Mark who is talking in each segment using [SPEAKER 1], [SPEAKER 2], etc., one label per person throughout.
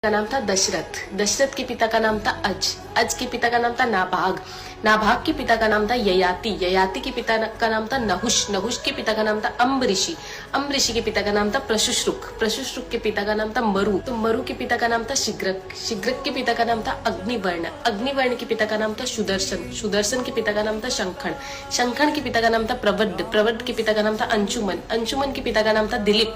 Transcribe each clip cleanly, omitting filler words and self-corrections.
[SPEAKER 1] का नाम था दशरथ, दशरथ के पिता का नाम था अज के पिता का नाम था नाभाग, नाभाग के पिता का नाम था ययाति, ययाति के पिता का नाम था नहुष, नहुष के पिता का नाम था अम्बऋषि, अम्बऋषि के पिता का नाम था प्रशुश्रुक, प्रशुश्रुक के पिता का नाम था मरु, तो मरु के पिता का नाम था शिग्रक, शिग्रक के पिता का नाम था अग्निवर्ण, अग्निवर्ण के पिता का नाम था सुदर्शन, सुदर्शन के पिता का नाम था शंखण, शंखण के पिता का नाम था प्रवड्ड, प्रवड्ड के पिता का नाम था अंशुमन, अंशुमन के पिता का नाम था दिलीप,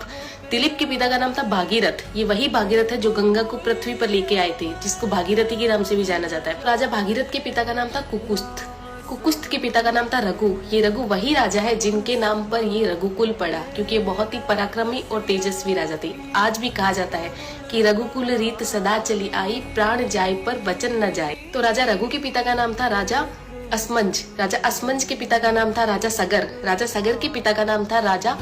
[SPEAKER 1] दिलीप के पिता का नाम था भागीरथ, ये वही भागीरथ है जो गंगा को पृथ्वी पर लेके आए थे, जिसको भागीरथी के नाम से भी जाना जाता है। राजा भागीरथ के पिता का नाम था कुकुस्थ, कुकुस्थ के पिता का नाम था रघु, ये रघु वही राजा है जिनके नाम पर ये रघुकुल पड़ा, क्योंकि ये बहुत ही पराक्रमी और तेजस्वी राजा थे। आज भी कहा जाता है कि रघुकुल रीत सदा चली आई, प्राण जाए पर वचन न जाए। तो राजा रघु के पिता का नाम था राजा असमंज, राजा असमंज के पिता का नाम था राजा सगर, राजा सगर के पिता का नाम था राजा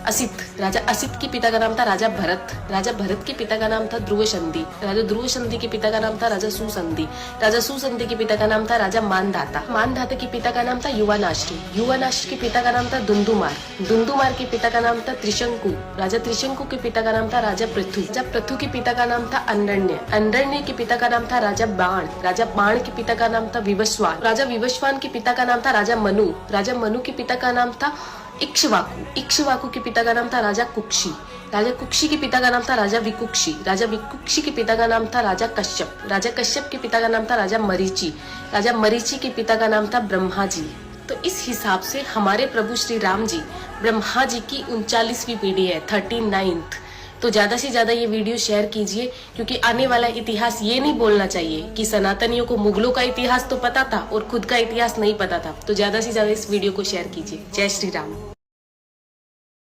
[SPEAKER 1] असित, राजा असित के पिता का नाम था राजा भरत, राजा भरत के पिता का नाम था ध्रुव संधि, राजा ध्रुव संधि के पिता का नाम था राजा सुसंधि, राजा सुसंधि के पिता का नाम था राजा मानधाता, मानधाता के पिता का नाम था युवानाश्री, युवानाश्री के पिता का नाम था दुंदुमार, दुंदुमार के पिता का नाम था त्रिशंकु, राजा त्रिशंकु के पिता का नाम था राजा पृथु, राजा पृथु के पिता का नाम था अंडरण्य, अंडरण्य के पिता का नाम था राजा बाण, राजा बाण के पिता का नाम था विवस्वान, राजा विवस्वान के पिता का नाम था राजा मनु, राजा मनु के पिता का नाम था इक्ष्वाकु, इक्ष्वाकु के पिता का नाम था राजा कुक्षी, राजा कुक्षी के पिता का नाम था राजा विकुक्षी, राजा विकुक्षी के पिता का नाम था राजा कश्यप, राजा कश्यप के पिता का नाम था राजा मरीचि, राजा मरीचि के पिता का नाम था ब्रह्मा जी। तो इस हिसाब से हमारे प्रभु श्री राम जी ब्रह्मा जी की 39वीं पीढ़ी है, 39th। तो ज्यादा से ज्यादा ये वीडियो शेयर कीजिए, क्योंकि आने वाला इतिहास ये नहीं बोलना चाहिए कि सनातनियों को मुगलों का इतिहास तो पता था और खुद का इतिहास नहीं पता था। तो ज्यादा से ज्यादा इस वीडियो को शेयर कीजिए। जय श्री राम।